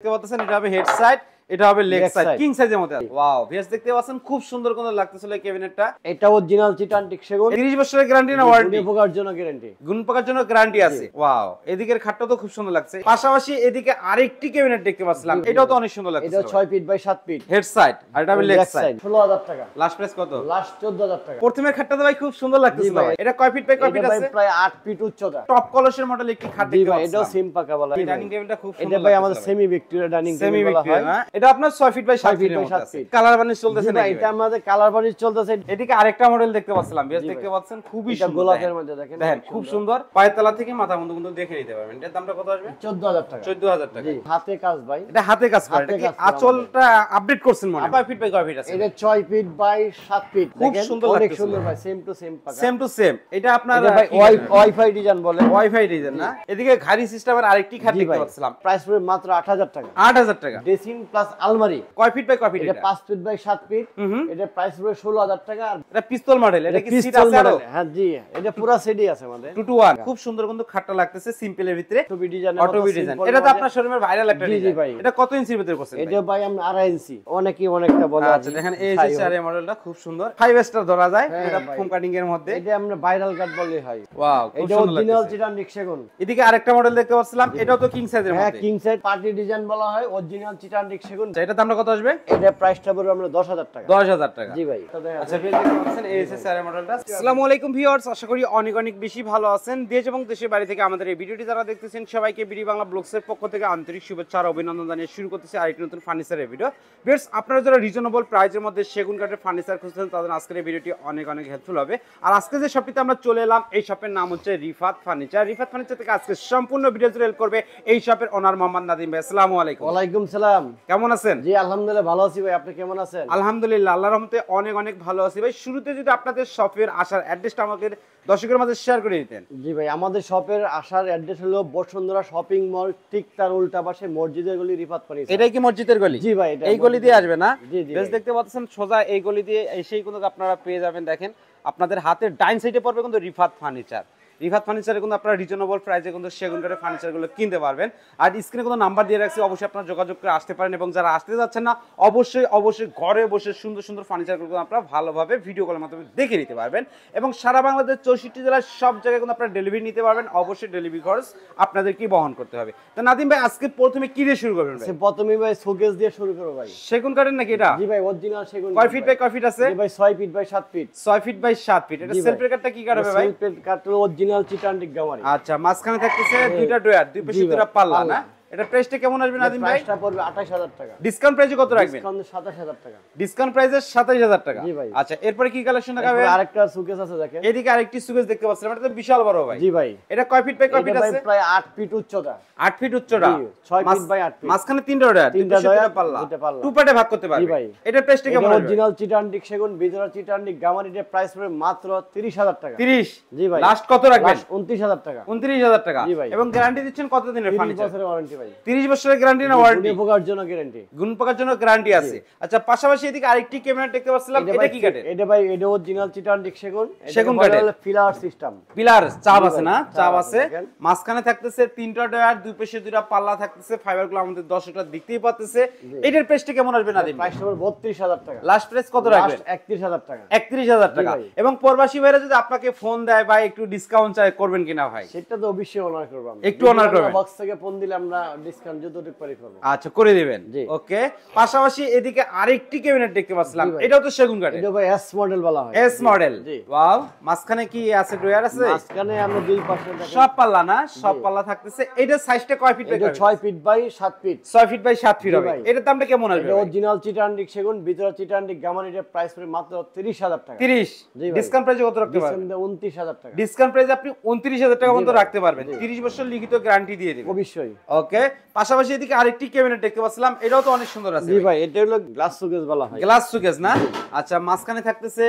দেখতে পাচ্ছেন এটা হবে হেড সাইড, এটা হবে লেগ সাইড, কিং সাইজের মধ্যে। ওয়াও ভিউয়ার্স দেখতে পাচ্ছেন খুব সুন্দর কোন লাগতেছিল এই ক্যাবিনেটটা। এটা অরিজিনাল চিটান টিকসেগুন, 30 বছরের গ্যারান্টি না ওয়ারেন্টি? গুণ পোকার জন্য গ্যারান্টি, গুণ পোকার জন্য গ্যারান্টি আছে। ওয়াও এদিকের খাটটা তো খুব সুন্দর লাগছে। পাশাপাশি এদিকে আরেকটি ক্যাবিনেট দেখতে পাচ্ছিলাম, এটাও তো অনেক সুন্দর লাগছে। এটা 6 feet by 7 feet head side, আর এটা হবে লেগ সাইড। 16000 টাকা লাস্ট প্রাইস কত? লাস্ট 14000 টাকা। প্রথমের খাটটা তো ভাই খুব সুন্দর লাগতেছিল ভাই। এটা কয় ফিট বাই কয় ফিট আছে? প্রায় 8 ফিট উচ্চতা। টপ কলসের মডেল একটি খাট দেখতে পাচ্ছি। এটাও সিম পাকা বলা। এই ডাইনিং টেবিলটা খুব সুন্দর। এটা ভাই আমাদের সেমি ভিক্টোরিয়া ডাইনিং টেবিল বলা হয়। এটা আপনার 6 ফিট বাই 7 ফিট আছে। কালার বানিশ চলতেছে না? এটা আমাদের কালার বানিশ চলতেছে। এদিকে আরেকটা মডেল দেখতে পাচ্ছিলাম, বেশ দেখতে পাচ্ছেন খুবই সুন্দর। গোলাপের মধ্যে দেখেন খুব সুন্দর। পায়ের তলা থেকে মাথা পর্যন্ত দেখে নিতে পারবেন। এটার দামটা কত আসবে? 14000 টাকা। 14000 টাকা। হাতে কাজ ভাই। এটা হাতে কাজ করা। এটা কি আঁচলটা আপডেট করছেন মনে হয়? 5 ফিট বাই কয় ফিট আছে? এটা 6 ফিট বাই 7 ফিট। খুব সুন্দর লাগছে, অনেক সুন্দর ভাই, সেম টু সেম পাকা। Same to same. এটা আপনার ভাই ওয়াইফাই ডিজাইন বলে, ওয়াইফাই ডিজাইন না? এদিকে ঘাড়ি সিস্টেমের আরেকটি খাট দেখতে পাচ্ছিলাম। প্রাইস পড়বে মাত্র 8000 টাকা। 8000 টাকা। ড্রেসিং প্লাস আলমারি। কয় ফিট বাই কয় ফিট? এটা 5 ফিট বাই 7 ফিট। এটা প্রাইস পড়বে 16000 টাকা। এটা পিস্তল মডেল। এটা কি সিট আছে আরো? হ্যাঁ জি, এটা পুরো সেটই আছে আমাদের। 2 to 1 খুব সুন্দর কিন্তু খাটটা লাগতেছে, সিম্পলের ভিতরে অটোবি ডিজাইন। অটোবি ডিজাইন। এটা তো আপনার শোরুমের ভাইরাল একটা ডিজাইন ভাই। এটা কত ইঞ্চির ভিতরে করছেন? এটা ভাই আমরা 2.5 ইঞ্চি, অনেকেই অনেকটা বলে। আচ্ছা দেখেন এই যে চারে মডেলটা খুব সুন্দর, 5 স্টার ধরা যায়। এটা ফোম কাটিং এর মধ্যে। এটা আমরা ভাইরাল কাট বললেই হয়। ওয়াও খুব এটা সুন্দর অরিজিনাল লাগছে। চিটান টিকসেগুন। এদিকে আরেকটা মডেল দেখতে পাচ্ছিলাম, এটাও তো কিং সাইজের মধ্যে। হ্যাঁ কিং সাইজ পার্টি ডিজাইন বলা হয়, অরিজিনাল চিটান টিকসেগুন। এটা দামটা কত আসবে? এটা প্রাইসটা পড়বে আমরা 10000 টাকা। 10000 টাকা। জি ভাই। আচ্ছা ভিউয়ার্স দেখতে পাচ্ছেন এই যে চারে মডেলটা। আসসালামু আলাইকুম ভিউয়ার্স, আশা করি অনেক অনেক বেশি ভালো আছেন। দেশ এবং দেশের বাইরে থেকে আমাদের এই ভিডিওটি যারা দেখতেছেন সবাইকে বিডি বাংলা ব্লগসের পক্ষ থেকে আন্তরিক শুভেচ্ছা আর অভিনন্দন জানিয়ে শুরু করতেছি আরেকটি নতুন ফার্নিচারের ভিডিও। ভিউয়ার্স আপনারা যারা রিজনেবল প্রাইসের মধ্যে সেগুন কাঠের ফার্নিচার খুঁজছেন তাদের আজকের এই ভিডিওটি অনেক অনেক হেল্পফুল হবে। আর আজকে যে শপটিতে আমরা চলে এলাম, এই শপের নাম হচ্ছে রিফাত ফার্নিচার। রিফাত ফার্নিচার থেকে আজকে সম্পূর্ণ ভিডিও জুড়ে হেল্প করবে এই শপের ওনার মোহাম্মদ নাদিম ভাই। আসসালামু আলাইকুম। ওয়ালাইকুম সালাম। কেমন আছেন? জি আলহামদুলিল্লাহ ভালো আছি ভাই, আপনি কেমন আছেন? আলহামদুলিল্লাহ আল্লাহর রহমতে অনেক অনেক ভালো আছি ভাই। শুরুতে যদি আপনাদের শপের আসার অ্যাড্রেসটা আমাদের দর্শকের মাঝে শেয়ার করে দিতেন। জি ভাই, আমাদের শপের আসার অ্যাড্রেস হলো বসুন্ধরা শপিং মল, ঠিক তার উল্টা পাশে মসজিদের গলি, রিফাত ফার্নিচার। এটাই কি মসজিদের গলি? জি ভাই, এটা এই গলি দিয়ে আসবে না? জি জি। বেশ দেখতে পাচ্ছেন সোজা এই গলি দিয়ে এসেই কিন্তু আপনারা পেয়ে যাবেন। দেখেন আপনাদের হাতের ডাইন সাইডে পড়বে কিন্তু রিফাত ফার্নিচার। রিফাত ফার্নিচারে কিন্তু আপনারা রিজনেবল প্রাইসে কিন্তু সেগুন কাঠের ফার্নিচারগুলো কিনতে পারবেন। আর স্ক্রিনে কোনো নাম্বার দিয়ে রাখছি, অবশ্যই আপনারা যোগাযোগ করে আসতে পারেন। এবং যারা আসতে যাচ্ছেন না অবশ্যই অবশ্যই ঘরে বসে সুন্দর সুন্দর ফার্নিচারগুলো আপনারা ভালোভাবে ভিডিও কলের মাধ্যমে দেখে নিতে পারবেন। এবং সারা বাংলাদেশ 64 জেলার সব জায়গায় কিন্তু আপনারা ডেলিভারি নিতে পারবেন। অবশ্যই ডেলিভারি খরচ আপনাদেরকেই বহন করতে হবে। তো নাদিম ভাই আজকে প্রথমে কি দিয়ে শুরু করবেন ভাই? প্রথমে ভাই শোকেস দিয়ে শুরু করব ভাই। সেগুন কাঠের নাকি এটা? জি ভাই, অরিজিনাল সেগুন। কয় ফিট বাই কয় ফিট আছে? জি ভাই 6 feet by 7 feet. 6 feet by 7 feet. এটা সেলফ কাঠটা কি কাঠ হবে ভাই? সেলফ কাঠ হলো অরিজিনাল চিটান টিক গামারি। আচ্ছা মাঝখানে থাকতেছে দুইটা ডয়ার, দুই পাশে দুইটা পাল্লা না? এটা প্রাইসটা কেমন আসবে নাদিম ভাই? প্রাইসটা পড়বে 28000 টাকা। ডিসকাউন্ট প্রাইসে কত রাখবেন? ডিসকাউন্ট 27000 টাকা। ডিসকাউন্ট প্রাইসে 27000 টাকা। জি ভাই। আচ্ছা এরপরে কি কালেকশন দেখাবে? আরেকটা সুকেস আছে দেখেন। এদিকে আরেকটি সুকেস দেখতে পাচ্ছেন, এটা তো বিশাল বড় ভাই। জি ভাই। এটা কয় ফিট বাই কয় ফিট আছে? প্রায় 8 ফিট উচ্চতা। 8 ফিট উচ্চতা। 6 ফিট বাই 8 ফিট। মাঝখানে তিনটা ডয়ার, তিনটা দুইটা পাল্লা। টু পার্টে ভাগ করতে পারবে। জি ভাই। এটার প্রাইসটা কেমন আসবে? অরিজিনাল চিটান টিক সেগুন, ভিতরে চিটান টিক গামারি। এর প্রাইস পড়বে মাত্র 30000 টাকা। 30। জি ভাই। লাস্ট কত রাখবেন? 29000 টাকা। 29000 টাকা। জি ভাই। এবং গ্যারান্টি দিচ্ছেন কত দিনের 30 ফার্নিচার? বছরের ওয়ারেন্টি ভাই। 30 বছরের গ্যারান্টি না ওয়ারেন্টি? গুণ পোকার জন্য গ্যারান্টি। গুণ পোকার জন্য গ্যারান্টি আছে। আচ্ছা পাশাপাশি এদিকে আরেকটি ক্যাবিনেট দেখতে পাচ্ছিলাম, এটা কি কাঠের? এটা ভাই এটা অরিজিনাল চিটান টিক সেগুন। সেগুন কাঠের পিলার সিস্টেম। পিলার চাপ আছে না? চাপ চাপ আছে। আছে। মাঝখানে থাকতেছে তিনটা ডয়ার, দুই পাশে দুইটা পাল্লা থাকতেছে। ফাইবারগুলো আমাদের দর্শকরা দেখতেই পাচ্ছেছে। এটার প্রাইসটা কেমন আসবে নাদিম? প্রাইস হবে 32000 টাকা। লাস্ট প্রাইস কত রাখবেন? 31000 টাকা। 31000 টাকা। এবং প্রবাসী ভাইরা যদি আপনাকে ফোন দেয় বা একটু ডিসকাউন্ট চায় করবেন কিনা ভাই? সেটা তো অবশ্যই অনার করব আমরা। একটু অনার করবেন। বক্স থেকে ফোন দিলে আমরা ডিসকাউন্ট যতটুকু পারি করব। আচ্ছা করে দিবেন। জি। ওকে। পাশাপাশি এদিকে আরেকটি ক্যাবিনেট দেখতে পাচ্ছিলাম, এটাও তো সেগুন কাঠের। এটা ভাই এস মডেল বলা হয়। S model. জি। ওয়াও মাঝখানে কি আছে? ডয়ার আছে? মাঝখানে আমরা দুই পাশে দেখেন সব পাল্লা না? সব পাল্লা থাকতেছে। এটার সাইজটা কয় ফিট বাই এটা কয় feet? 6 feet by 7 feet. 6 feet by 7 feet জি হবে। ভাই। এটার দামটা কেমন আসবে? এটা অরিজিনাল চিটান টিক সেগুন, ভিতরে চিটান টিক গামারি। এর প্রাইস পড়বে মাত্র 30000 টাকা। 30। জি ভাই। ডিসকাউন্ট প্রাইসে কত রাখতে পারবেন? ডিসকাউন্ট 29000 টাকা। ডিসকাউন্ট প্রাইসে আপনি 29000 টাকা পর্যন্ত রাখতে পারবেন। 30 বছর লিখিত গ্যারান্টি দিয়ে দিবেন। অবশ্যই। ওকে। পাশাপাশি এদিকে আরেকটি ক্যাবিনেট দেখতে পাচ্ছিলাম, এটাও তো অনেক সুন্দর আছে। জি ভাই, এটা হলো গ্লাস সুকেস বলা হয়। গ্লাস সুকেস না? আচ্ছা মাঝখানে থাকতেছে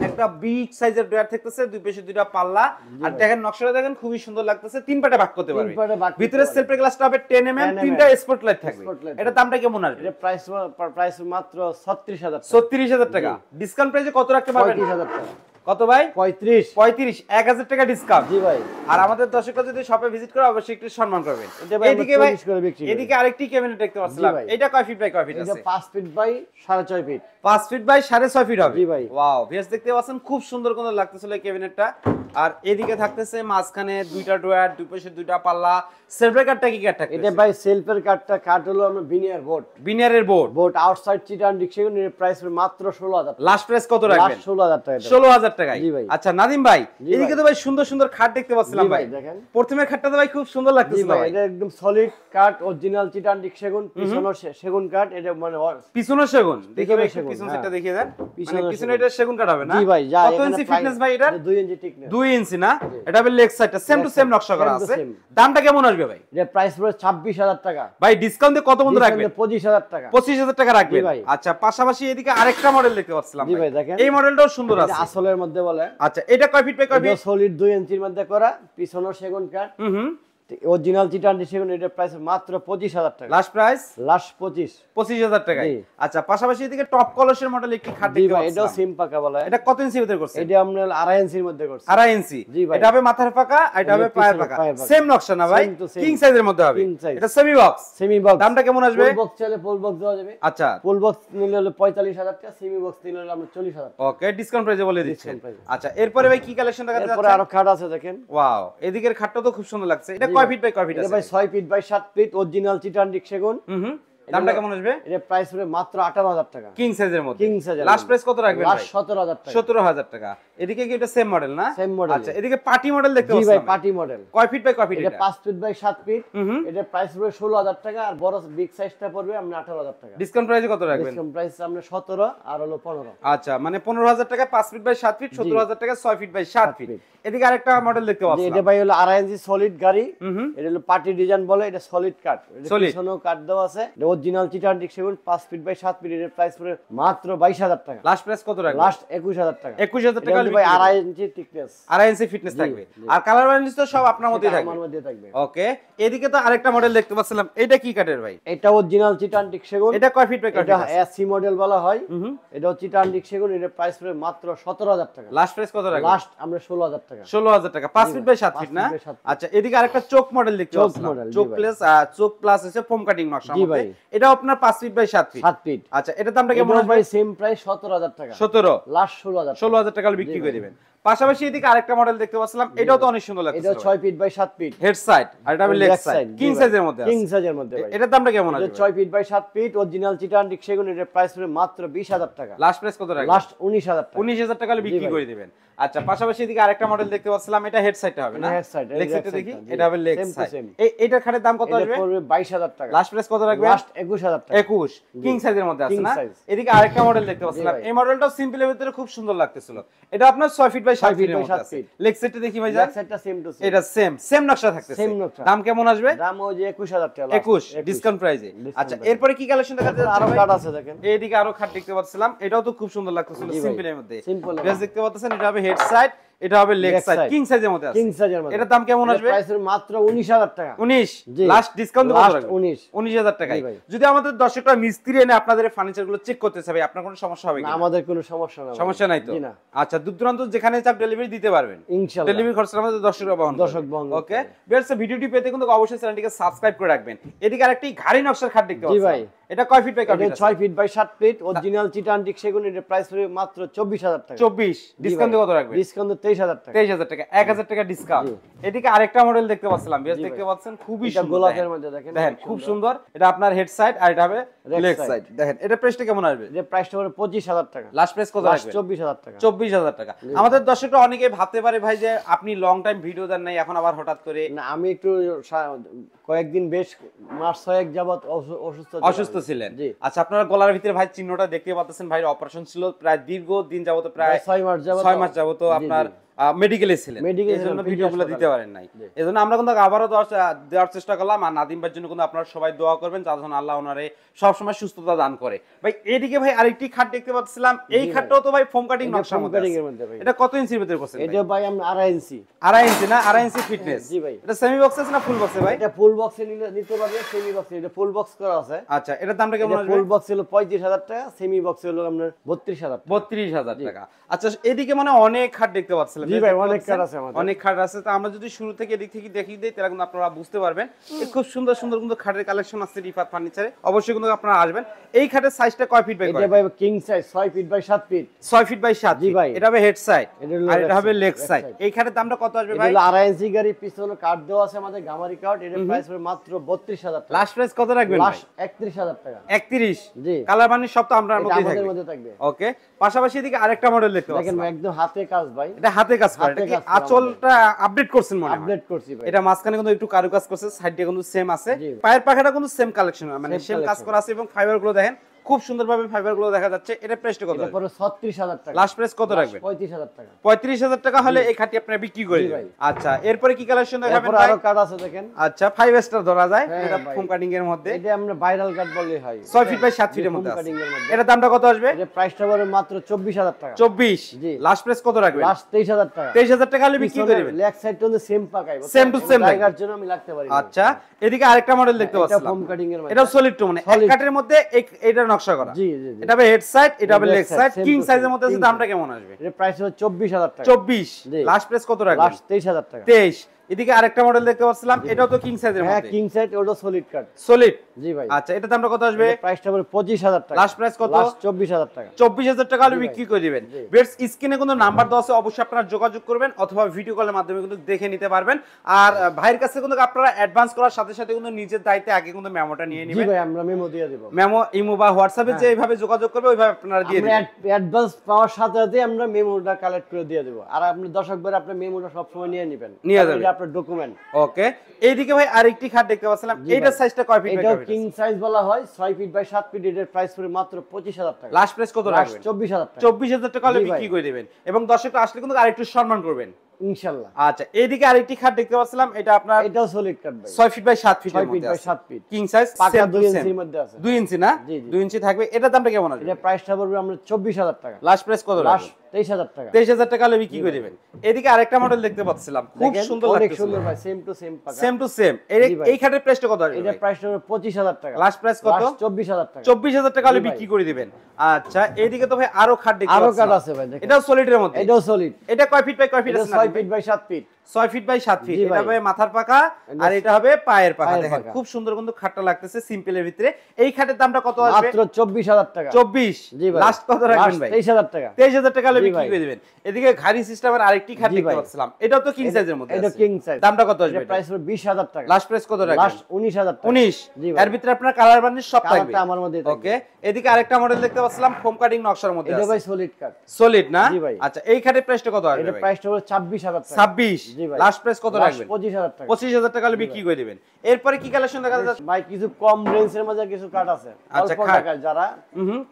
একটা বিগ সাইজের ডয়ার থাকতেছে, দুই পাশে দুইটা পাল্লা। আর দেখেন নকশাটা দেখেন খুবই সুন্দর লাগতেছে। তিন পাটে ভাগ করতে পারবে। ভিতরে সেলফ গ্লাসটা হবে 10 mm, তিনটা স্পটলাইট থাকবে। এটা দামটা কেমন আসবে? এটা প্রাইস মাত্র 36000 টাকা। 36000 টাকা। ডিসকাউন্ট প্রাইসে কত রাখতে পারবেন? 35000 টাকা। কত ভাই? 35। 35, 1000 টাকা ডিসকাউন্ট। জি ভাই। আর আমাদের দর্শকরা যদি শপে ভিজিট করে অবশ্যই একটু সম্মান করবেন। এটা ভাই এদিকে ভাই 40 করে বিক্রি করি। এদিকে আরেকটি ক্যাবিনেট দেখতে পাচ্ছিলাম, ভাই। এটা কয় ফিট বাই কয় ফিট এটা আছে? 5 feet by 6.5 feet. 5 feet by 6.5 feet হবে। জি ভাই। ওয়াও, ভিউয়ার্স দেখতে পাচ্ছেন খুব সুন্দর কোন লাগতেছিল এই ক্যাবিনেটটা। আর এদিকে থাকতেছে মাঝখানে দুইটা ড্রয়ার, দুই পাশে দুইটা পাল্লা। সেলফের কাঠটা কি কাঠ থাকতেছে? এটা ভাই সেলফের কাঠ হলো আমরা বিনিয়ার বোর্ড। বিনিয়ারের বোর্ড। বোর্ড আউটসাইড চিটান ডিক্সিগুন এর প্রাইস মাত্র 16000 টাকা। লাস্ট প্রাইস কত রাখবেন? লাস্ট 16000 টাকা। 16000 টাকায়। জি ভাই। আচ্ছা নাদিম ভাই, জি এদিকে ভাই। তো ভাই সুন্দর সুন্দর খাট দেখতে পাচ্ছিলাম জি ভাই। ভাই, দেখেন। প্রথমের খাটটা তো ভাই খুব সুন্দর জি লাগতেছিল ভাই, ভাই। এটা একদম সলিড কাঠ, অরিজিনাল চিটান ডিক্সিগুন, পিছনে সেগুন কাঠ। এটা মানে পিছনে সেগুন, দেখি ভাই একটু সেগুন, পিছন হ্যাঁ। সাইডটা দেখিয়ে দেন। পিছনে মানে পিছনে সেগুন। এটা সেগুন কাঠ হবে না? জি ভাই, যা কত এখানে ইঞ্চি ফিটনেস ভাই এটা? 2 ইঞ্চি থিকনেস। 2 ইঞ্চি না? এটা হবে লেগ সাইডটা সেম টু সেম নকশা করা Same to আছে। same। দামটা কেমন আসবে ভাই? এটা প্রাইস পড়ে 26000 টাকা। ভাই ডিসকাউন্ট দিয়ে কত বন্ধু রাখবেন? 25000 টাকা। 25000 টাকা রাখবেন। জি ভাই। আচ্ছা, পাশাপাশি এদিকে আরেকটা মডেল দেখতে পাচ্ছিলাম জি ভাই। ভাই, দেখেন। এই মডেলটাও সুন্দর এটা আছে। আসলের মধ্যে বলে। আচ্ছা, এটা কয় ফিট বাই কয় এটা ফিট? সলিড 2 ইঞ্চির মধ্যে করা, পিছনে সেগুন কাঠ। হুম। অরিজিনাল চিটান ডিক্সিগুন, এটা প্রাইস মাত্র 25000 টাকা। Last price last 25। 25000 টাকায়। জি। আচ্ছা, পাশাপাশি এদিকে টপ কলসের মডেল একটি খাট জি দেখতে ভাই, এটাও পাচ্ছিলাম। সিম পাকা বলে। এটা কত ইঞ্চি ভিতরে করছে? এটা আমরা 2.5 ইঞ্চির মধ্যে করছি। 2.5 ইঞ্চি। জি ভাই। এটা হবে মাথার পাকা, আর এটা হবে এটা পায়ের পিছনে পাকা। পায়ের পাকা। সেম নকশা না ভাই? Same to same। কিং সাইজের মধ্যে হবে। King size। এটা সেমি বক্স। Semi box. দামটা কেমন আসবে? ফুল বক্স চাইলে ফুল বক্স দেওয়া যাবে। আচ্ছা, ফুল বক্স নিলে হলো 45000 টাকা, সেমি বক্স নিলে হলো আমরা 40000 টাকা। ওকে, ডিসকাউন্ট প্রাইসে বলে দিচ্ছেন। Discount price। আচ্ছা, এরপরে ভাই কি কালেকশন দেখাতে এরপরে যাচ্ছেন? আরো খাট আছে, দেখেন। ওয়াও, এদিকের খাটটা তো খুব সুন্দর লাগছে। এটা জি কয় ভাই। ফিট বাই কয় ফিট এটা আছে? ভাই 6 ফিট বাই 7 ফিট, অরিজিনাল চিটান ডিক্সিগুন। হুম। দামটা কেমন আসবে? এটা প্রাইস পড়ে মাত্র 18000 টাকা। কিং সাইজের মধ্যে। কিং সাইজের লাস্ট প্রাইস কত রাখবেন ভাই? লাস্ট 17000 টাকা। 17000 টাকা। এদিকে কি এটা সেম মডেল না? Same model। আচ্ছা, এদিকে পার্টি মডেল দেখতে জি ভাই, পাচ্ছিলাম। Party model. কয় ফিট বাই কয় ফিট এটা এটা? 5 ফিট বাই 7 ফিট। হুম। এটা প্রাইস পড়বে 16000 টাকা, আর বড় বিগ সাইজটা পড়বে আমরা 18000 টাকা। ডিসকাউন্ট প্রাইসে কত রাখবেন? ডিসকাউন্ট প্রাইস আমরা 17 আর হলো 15। আচ্ছা, মানে 15000 টাকা 5 ফিট বাই 7 ফিট, 17000 টাকা 6 ফিট বাই 7 ফিট। এদিকে আরেকটা মডেল দেখতে যে পাচ্ছিলাম। এটা ভাই হলো 2.5 ইঞ্চি সলিড গাড়ি। হুম। এটা হলো পার্টি ডিজাইন বলে, এটা সলিড কাট। এটা Solid। পিছনেও কাট দেওয়া আছে। এটা অরিজিনাল চিটান ডিক্সিগুন, 5 ফিট বাই 7 ফিট। এর প্রাইস পড়বে মাত্র 22000 টাকা। লাস্ট প্রাইস কত রাখবেন? লাস্ট 21000 টাকা। 21000 টাকা এটা হলে ভাই বিক্রি করবেন। 2.5 ইঞ্চি থিকনেস। 2.5 ইঞ্চি ফিটনেস থাকবে। আর কালার ব্যালেন্স তো সব আপনার মধ্যেই থাকবে। আমার মধ্যে থাকবে। ওকে, এদিকে তো আরেকটা মডেল দেখতে পাচ্ছিলাম। এটা কি কাঠের ভাই? এটা অরিজিনাল চিটান ডিক্সিগুন। এটা কয় ফিট বাই কয় এটা ফিট আছে? এসি মডেল বলা হয়। এটা চিটান ডিক্সিগুন, এর প্রাইস পড়বে মাত্র 17000 টাকা। লাস্ট প্রাইস কত রাখবেন? লাস্ট আমরা 16000 টাকা। 16000 টাকা। 5 ফিট বাই 7 5 ফিট না? feet by 7 feet। আচ্ছা, এদিকে আরেকটা চোক মডেল দেখতে চোক পাচ্ছিলাম। model, জি চোক ভাই। প্লাস চোক প্লাস হচ্ছে ফোম কাটিং নকশা জি মধ্যে। ভাই। এটা আপনার 5 ফিট বাই 7 ফিট। 7 ফিট। আচ্ছা, এটার দামটা কেমন এটাও আসবে? ভাই সেম প্রাইস 17000 টাকা। 17। লাস্ট 16000 টাকা। 16000 টাকা হলে বিক্রি করে দিবেন। পাশাপাশি এদিকে আরেকটা মডেল দেখতে পাচ্ছিলাম। এটাও তো অনেক সুন্দর লাগছে। এটা 6 feet by 7 feet. Head side আর এটা হবে লেগ সাইড। কিং সাইজের মধ্যে আছে। কিং সাইজের মধ্যে ভাই। এটার দামটা কেমন এটা আসবে? 6 ফিট বাই 7 ফিট, অরিজিনাল চিটান ডিক্সিগুন। এর প্রাইস পড়বে মাত্র 20000 টাকা। লাস্ট প্রাইস কত রাখবেন? লাস্ট 19000 টাকা। 19000 টাকা হলে বিক্রি ভাই। করে দিবেন। আচ্ছা, পাশাপাশি এদিকে আরেকটা মডেল দেখতে পাচ্ছিলাম। এটা হেড সাইডটা হবে না? এটা head side, লেগ এটা সাইডটা leg দেখি। side টা, জি। এটা হবে leg Same to side. same। এটার খাটের দাম কত এটা আসবে? পড়বে 22000 টাকা। লাস্ট প্রাইস কত রাখবেন? লাস্ট 21000 টাকা। 21 কিং সাইজের মধ্যে আছে King না? size। এদিকে আরেকটা মডেল দেখতে পাচ্ছিলাম। ভাই। এই মডেলটাও সিম্পলের ভিতরে খুব সুন্দর লাগতেছিল। এটা আপনার 6 ফিট বাই 7 6 feet ফিটের by মধ্যে 7 আছে। feet। লেগ সাইডটা দেখি ভাই। ব্যাক সাইডটা সেম টু সেম। এটা সেম নকশা থাকতেছে। Same নকশা। দাম কেমন আসবে? দাম ওই যে 21000 টাকা। 21 ডিসকাউন্ট প্রাইসে। Discount আচ্ছা, price। এরপরে কি কালেকশন দেখাতে আরো যাচ্ছে? কাট আছে, দেখেন। এইদিকে আরো খাট দেখতে পাচ্ছিলাম। এটাও তো খুব সুন্দর লাগতেছিল জি ভাই। সিম্পলের মধ্যে। Simple এর বেশ দেখতে পাচ্ছেন। এটা হবে হেড সাইড, এটা হবে leg Leg side. side। King সাইজের মধ্যে আছে। কিং সাইজের মধ্যে। এটার দাম কেমন আসবে? প্রাইস মাত্র 19000 টাকা। 19 জি। লাস্ট ডিসকাউন্ট কত Last রাখবেন? 19 19000 টাকায়। জি ভাই। যদি আমাদের দর্শকরা মিস্ত্রি এনে আপনাদের ফার্নিচার গুলো চেক করতে চায়, আপনার কোনো সমস্যা হবে না, কিনা? আমাদের কোনো সমস্যা না ভাই। সমস্যা নাই তো? জি না। আচ্ছা, দূর দূরান্ত যেখানে চাপ ডেলিভারি দিতে পারবেন। ইনশাআল্লাহ। ডেলিভারি খরচ আমাদের দর্শকরা বহন করবে। দর্শক বহন করবে। ওকে, ভিউয়ার্স ভিডিওটি পেতে কিন্তু অবশ্যই চ্যানেলটিকে সাবস্ক্রাইব করে রাখবেন। এদিকে আরেকটি ঘাড়ি নকশার খাট দেখতে জি পাচ্ছেন। ভাই। এটা কয় ফিট বাই কয় এটা ফিট আছে? 6 ফিট বাই 7 ফিট, অরিজিনাল চিটান ডিক্সিগুন। এর প্রাইস পড়বে মাত্র 24000 টাকা। 24 ডিসকাউন্ট কত রাখবেন? ডিসকাউন্ট 23000 টাকা। 23000 টাকা। 1000 টাকা ডিসকাউন্ট। এদিকে আরেকটা মডেল দেখতে পাচ্ছিলাম। বেশ জি দেখতে ভাই। পাচ্ছেন খুবই এটা সুন্দর। গোলাপের মধ্যে দেখেন। দেখেন খুব সুন্দর। এটা আপনার হেড সাইড আর এটা হবে Leg লেগ side। সাইড। দেখেন এটা প্রাইসটা কেমন আসবে? যে প্রাইসটা পড়বে 25000 টাকা। লাস্ট প্রাইস কত লাস্ট রাখবেন? 24000 টাকা। 24000 টাকা। আমাদের দর্শকরা অনেকেই ভাবতে পারে ভাই যে আপনি লং টাইম ভিডিও দেন নাই, এখন আবার হঠাৎ করে। না, আমি একটু কয়েকদিন বেশ মাস 6 যাবত অসুস্থ ছিলেন। জি। আচ্ছা, আপনারা গলার ভিতরে ভাই চিহ্নটা দেখতে পাচ্ছেন। ভাইয়ের অপারেশন ছিল প্রায় দীর্ঘ দিন যাবত, প্রায় 6 মাস যাবত। 6 মাস যাবত জি, আপনার জি। মেডিকেলে ছিলেন, Medical এই জন্য ছিলাম, ভিডিওগুলো ফিটনেস দিতে পারেন নাই। এই জন্য আমরা কিন্তু আবারও দেওয়ার চেষ্টা করলাম। আর নাদিম ভাইয়ের জন্য কিন্তু আপনারা সবাই দোয়া করবেন, যার জন্য আল্লাহ ওনারে সবসময় সুস্থতা দান করে। ভাই এদিকে ভাই আরেকটি খাট দেখতে পাচ্ছিলাম, এই খাটটাও তো ভাই ফোম কাটিং নকশার মধ্যে আছে। এটা কত ইঞ্চির ভিতরে করছেন? এটা ভাই আমরা 2.5 ইঞ্চি। 2.5 ইঞ্চি না? 2.5 ইঞ্চি ফিটনেস। জি ভাই। এটা সেমি বক্স আছে না ফুল বক্সে ভাই? এটা ফুল বক্সে নিতে পারবে, সেমি বক্সে। এটা ফুল বক্স করা আছে। আচ্ছা, এটার দামটা কেমন আসবে? ফুল বক্স হলো 35,000 টাকা, সেমি বক্স হলো আপনার 32,000 টাকা। 32,000 টাকা। আচ্ছা, এদিকে মানে অনেক খাট দেখতে পাচ্ছিলাম। জি ভাই, অনেক খাট আছে আমাদের। অনেক খাট আছে। তো আমরা যদি শুরু থেকে এদিক থেকে দেখিয়ে দেই তাহলে কিন্তু আপনারা বুঝতে পারবেন। এই খুব সুন্দর সুন্দর কিন্তু খাটের কালেকশন আছে রিফাত ফার্নিচারে। অবশ্যই কিন্তু আপনারা আসবেন। এই খাটের সাইজটা কয় ফিট বাই কয়? এটা ভাই king size 6 feet by 7 feet. 6 feet by 7 জি ফিট। ভাই। এটা হবে হেড সাইড আর এটা হবে লেগ সাইড। side। এই খাটের দামটা কত আসবে এটা ভাই? হলো 2.5 ইঞ্চি গাড়ি, পিছনে কাট দেওয়া আছে আমাদের গামারি কাট। এর প্রাইস হবে মাত্র 32,000 টাকা। লাস্ট প্রাইস কত রাখবেন ভাই? লাস্ট 31,000 টাকা। 31। জি। কালার বানি সব তো আমরা এটা মধ্যেই আমাদের থাকবে। মধ্যে থাকবে। ওকে, পাশাপাশি এদিকে আরেকটা মডেল দেখতে দেখেন পাচ্ছেন। একদম হাতে কাজ ভাই। এটা হাতে কাজ করে। এটা হাতে কি কাজ করা আঁচলটা আপডেট করছেন মনে হয়? আপডেট করছি ভাই। এটা মাঝখানে কিন্তু একটু কারুকাজ করছে, সাইডে কিন্তু সেম আছে। জি। পায়ের পাখাটা কিন্তু সেম কালেকশন, মানে Same সেম কাজ collection। করা আছে এবং ফাইবার গুলো দেখেন খুব সুন্দরভাবে ফাইবার গুলো দেখা যাচ্ছে। এটা প্রাইসটা কত? এটা পরে 36,000 টাকা। লাস্ট প্রাইস কত রাখবেন? 35,000 টাকা। 35,000 টাকা হলে এই খাটি আপনারা বিক্রি করে জি দিবেন। ভাই। আচ্ছা, এরপরে কি কালেকশন দেখাবেন এরপর ভাই? আরো কাট আছে দেখেন। আচ্ছা, 5 স্টার ধরা যায় হ্যাঁ এটা ভাই। ফোম কাটিং এর মধ্যে। এটা আমরা ভাইরাল কাট বললেই হয়। 6 ফিট বাই 7 ফিটের মধ্যে foam আছে। cutting এর মধ্যে। এটা দামটা কত আসবে? এটা প্রাইসটা পড়বে মাত্র 24,000 টাকা। 24। জি। লাস্ট প্রাইস কত রাখবেন? লাস্ট 23,000 টাকা। 23,000 টাকা হলে বিক্রি করে দিবেন। লেগ সাইডটা কিন্তু সেম পাকাই। Same to same জায়গার জন্য আমি লাগতে পারি। আচ্ছা, এদিকে আরেকটা মডেল দেখতে এটা পাচ্ছিলাম। ফোম কাটিং এর মধ্যে। এটাও সলিড টু, মানে এক Solid। কাটের মধ্যে এইটা নকশা করা। জি জি জি। এটা হবে হেড সাইড, এটা হবে Leg leg side, side, same king to সাইজের same, মধ্যে আছে। king দামটা কেমন আসবে? এটা প্রাইস হলো 24,000 টাকা। 24। জি। লাস্ট প্রাইস কত রাখবেন? লাস্ট 23,000 টাকা। 23। এদিকে আরেকটা মডেল দেখতে পাচ্ছিলাম, এটাও তো কিং সাইজের হ্যাঁ, মধ্যে। কিং সাইড ওটা সলিড কাট। সলিড। জি ভাই। আচ্ছা, এটা দামটা কত আসবে? এটা প্রাইসটা পড়বে 25,000 টাকা। লাস্ট প্রাইস কত? লাস্ট 24,000 টাকা। 24,000 টাকা হলে জি ভাই। বিক্রি করে দিবেন। জি। বেডস স্ক্রিনে কিন্তু নাম্বার দেওয়া আছে, অবশ্যই আপনারা যোগাযোগ করবেন অথবা ভিডিও কলের মাধ্যমে কিন্তু দেখে নিতে পারবেন। আর ভাইয়ের কাছে কিন্তু আপনারা অ্যাডভান্স করার সাথে সাথে কিন্তু নিজের দায়িত্বে আগে কিন্তু মেমোটা নিয়ে জি নেবেন। ভাই, আমরা মেমো দিয়ে দেব। মেমো, ইমো বা হোয়াটসঅ্যাপে যে এইভাবে যোগাযোগ করবে ওইভাবে আপনারা দিয়ে আমরা দিবেন। অ্যাডভান্স পাওয়ার সাথে সাথে আমরা মেমোটা কালেক্ট করে দিয়ে দেব। আর আপনি দর্শক ভাই আপনার মেমোটা সব সময় নিয়ে নেবেন। নিয়ে যাবেন। এটা আপনার ডকুমেন্ট। ওকে, এইদিকে ভাই আরেকটি খাট দেখতে পাচ্ছিলাম, জি এইটার ভাই। সাইজটা কয় ফিট বাই এটাও কয় ফিট? কিং সাইজ বলা হয়, 6 ফিট বাই 7 ফিট। এর প্রাইস পড়বে মাত্র 25,000 টাকা। লাস্ট প্রাইস কত লাস্ট রাখবেন? 24,000 টাকা। 24,000 টাকা হলে জি ভাই। বিক্রি করে দিবেন এবং দর্শকরা আসলে কিন্তু আরেকটু সম্মান করবেন ইনশাআল্লাহ। আচ্ছা, এইদিকে আরেকটি খাট দেখতে পাচ্ছিলাম, এটা আপনার এটাও সলিড কাট ভাই। 6 ফিট বাই 7 ফিটের 6 ফিট মধ্যে বাই আছে। 7 ফিট। কিং সাইজ পাকা 2 ইঞ্চির মধ্যে আছে। 2 ইঞ্চি না? জি, জি। 2 ইঞ্চি থাকবে। এটার দামটা কেমন আসবে? এটা প্রাইসটা পড়বে আমরা 24,000 টাকা। লাস্ট প্রাইস কত রাখবেন? লাস্ট 23,000 টাকা। 23,000 টাকা হলে বিক্রি করে দিবেন। এদিকে আরেকটা মডেল দেখতে পাচ্ছিলাম, খুব দেখেন, সুন্দর অনেক লাগতেছে। সুন্দর ভাই, সেম টু সেম পাকা। Same to same. জি ভাই। এই খাটের প্রাইসটা কত আসবে? এটা প্রাইসটা হবে 25,000 টাকা। লাস্ট প্রাইস কত? লাস্ট 24,000 টাকা। 24,000 টাকা হলে জি ভাই। বিক্রি করে দিবেন। আচ্ছা, এইদিকে তো ভাই আরো খাট দেখতে আরো পাচ্ছিলাম। কাট আছে ভাই, দেখেন। এটাও সলিডের মধ্যে। এটাও সলিড। এটা কয় ফিট বাই কয় ফিট এটা আছে? 6 feet by 7 feet. 6 feet by 7 feet. জি এটা ভাই। হবে মাথার পাকা আর এটা হবে পায়ের পাকা। পায়ের দেখেন পাকা। খুব সুন্দর কিন্তু খাটটা লাগতেছে সিম্পলের ভিতরে। এই খাটের দামটা কত আসবে? মাত্র 24,000 টাকা। 24। জি ভাই। লাস্ট কত রাখবেন ভাই? 23,000 টাকা। 23,000 টাকা হলে জি বিক্রি ভাই। করে দিবেন। এদিকে ঘাড়ি সিস্টেমের আরেকটি খাট জি দেখতে ভাই। পাচ্ছিলাম, এটাও তো কিং সাইজের মধ্যে এটা আছে। King size. দামটা কত আসবে? এটা প্রাইস হবে 20,000 টাকা। লাস্ট প্রাইস কত রাখবেন? লাস্ট 19,000 টাকা। 19। জি ভাই। এর ভিতরে আপনার কালার বার্নিশ সব থাকবে। কালারটা আমার মধ্যেই থাকবে। ওকে, এদিকে আরেকটা মডেল দেখতে পাচ্ছিলাম ফোম কাটিং নকশার মধ্যে এটা আছে। ভাই সলিড কাট। সলিড না? জি ভাই। আচ্ছা, এই খাটের প্রাইসটা কত আসবে এটা ভাই? প্রাইসটা হবে 26,000 টাকা। 26। জি ভাই। লাস্ট প্রাইস কত লাস্ট রাখবেন? 25,000 টাকা। 25,000 টাকা হলে বিক্রি করে দিবেন। এরপরে কি কালেকশন দেখা যাচ্ছে? ভাই কিছু কম রেঞ্জের মধ্যে কিছু কাট আছে। আচ্ছা, অল্প খাট। টাকায় যারা